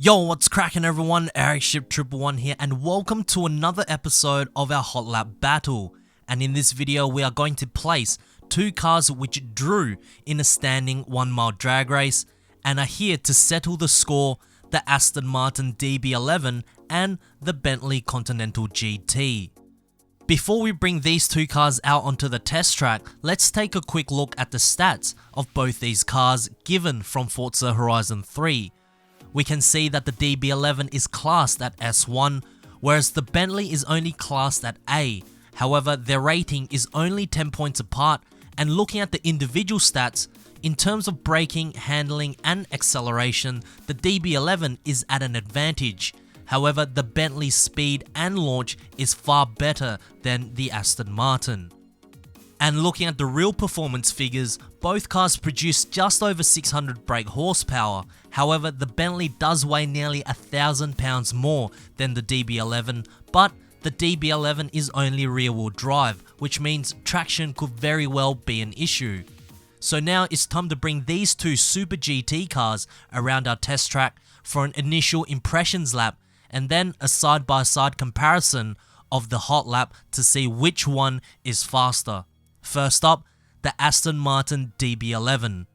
Yo, what's cracking everyone? Ericship 111 here, and welcome to another episode of our Hot Lap Battle. And in this video, we are going to place two cars which drew in a standing 1 mile drag race and are here to settle the score: the Aston Martin DB11 and the Bentley Continental GT. Before we bring these two cars out onto the test track, let's take a quick look at the stats of both these cars given from Forza Horizon 3. We can see that the DB11 is classed at S1, whereas the Bentley is only classed at A. However, their rating is only 10 points apart, and looking at the individual stats, in terms of braking, handling and acceleration, the DB11 is at an advantage. However, the Bentley's speed and launch is far better than the Aston Martin. And looking at the real performance figures, both cars produce just over 600 brake horsepower. However, the Bentley does weigh nearly 1,000 pounds more than the DB11, but the DB11 is only rear-wheel drive, which means traction could very well be an issue. So now it's time to bring these two Super GT cars around our test track for an initial impressions lap, and then a side-by-side comparison of the hot lap to see which one is faster. First up, the Aston Martin DB11.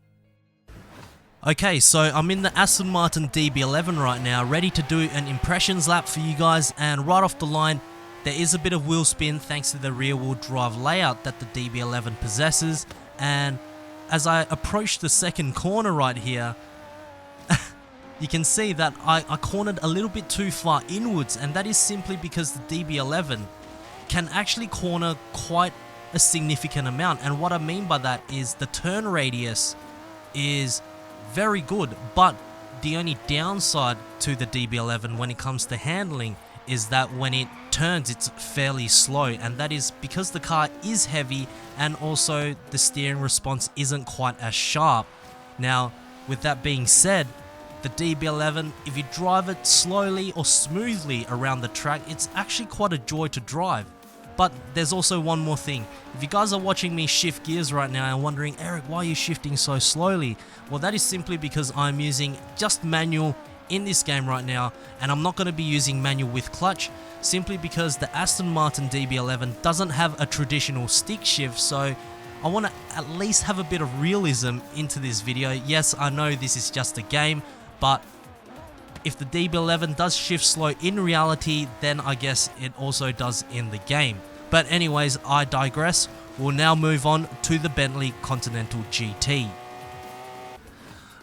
Okay, so I'm in the Aston Martin DB11 right now, ready to do an impressions lap for you guys, and right off the line, there is a bit of wheel spin thanks to the rear wheel drive layout that the DB11 possesses, and as I approach the second corner right here, you can see that I cornered a little bit too far inwards, and that is simply because the DB11 can actually corner quite a significant amount. And what I mean by that is the turn radius is very good, but the only downside to the DB11 when it comes to handling is that when it turns it's fairly slow, and that is because the car is heavy and also the steering response isn't quite as sharp. Now, with that being said, the DB11, if you drive it slowly or smoothly around the track, it's actually quite a joy to drive. But there's also one more thing. If you guys are watching me shift gears right now and wondering, Eric, why are you shifting so slowly? Well, that is simply because I'm using just manual in this game right now, and I'm not going to be using manual with clutch, simply because the Aston Martin DB11 doesn't have a traditional stick shift, so I want to at least have a bit of realism into this video. Yes, I know this is just a game, but if the DB11 does shift slow in reality, then I guess it also does in the game. But anyways, I digress. We'll now move on to the Bentley Continental GT.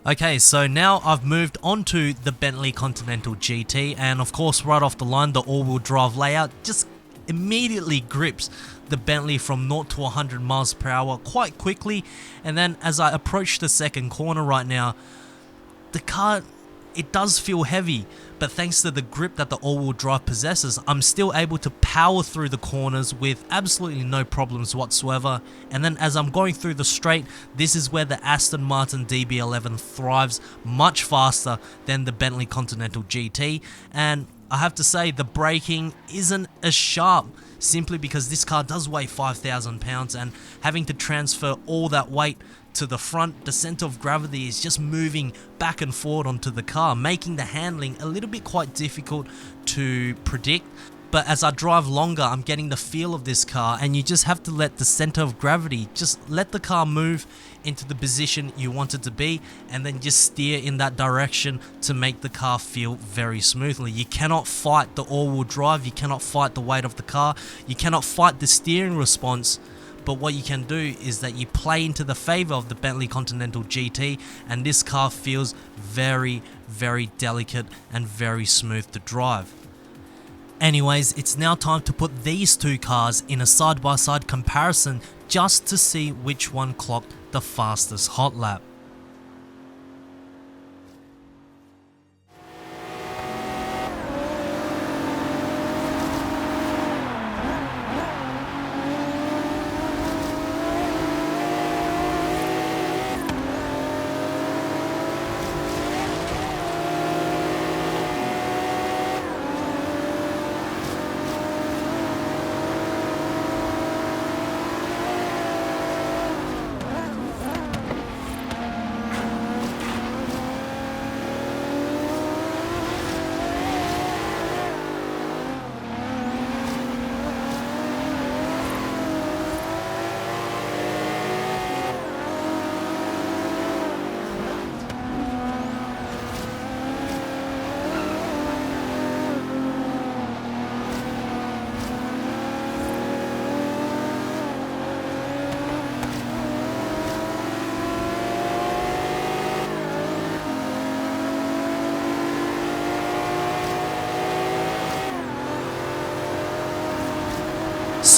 Okay, so now I've moved on to the Bentley Continental GT, and of course right off the line, the all-wheel drive layout just immediately grips the Bentley from 0 to 100 miles per hour quite quickly. And then as I approach the second corner right now, the car, it does feel heavy, but thanks to the grip that the all-wheel drive possesses, I'm still able to power through the corners with absolutely no problems whatsoever. And then as I'm going through the straight, this is where the Aston Martin DB11 thrives much faster than the Bentley Continental GT. And I have to say, the braking isn't as sharp, simply because this car does weigh 5,000 pounds, and having to transfer all that weight to the front, the center of gravity is just moving back and forward onto the car, making the handling a little bit quite difficult to predict. But as I drive longer, I'm getting the feel of this car, and you just have to let the center of gravity, just let the car move into the position you want it to be, and then just steer in that direction to make the car feel very smoothly. You cannot fight the all-wheel drive, you cannot fight the weight of the car, you cannot fight the steering response. But what you can do is that you play into the favor of the Bentley Continental GT, and this car feels very, very delicate and very smooth to drive. Anyways, it's now time to put these two cars in a side-by-side comparison just to see which one clocked the fastest hot lap.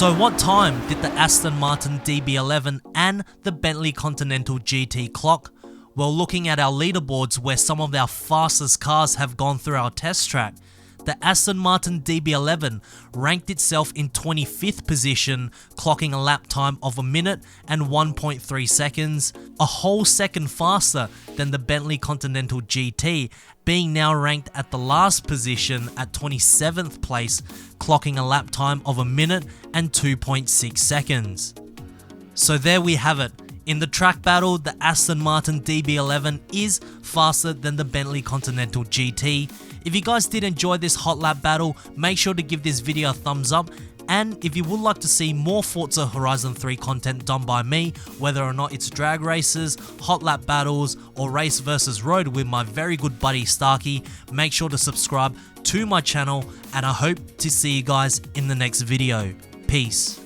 So what time did the Aston Martin DB11 and the Bentley Continental GT clock? Well, looking at our leaderboards where some of our fastest cars have gone through our test track, the Aston Martin DB11 ranked itself in 25th position, clocking a lap time of 1 minute and 1.3 seconds, a whole second faster than the Bentley Continental GT, being now ranked at the last position at 27th place, clocking a lap time of 1 minute and 2.6 seconds. So there we have it. In the track battle, the Aston Martin DB11 is faster than the Bentley Continental GT. If you guys did enjoy this hot lap battle, make sure to give this video a thumbs up. And if you would like to see more Forza Horizon 3 content done by me, whether or not it's drag races, hot lap battles, or race versus road with my very good buddy Starkey, make sure to subscribe to my channel, and I hope to see you guys in the next video. Peace.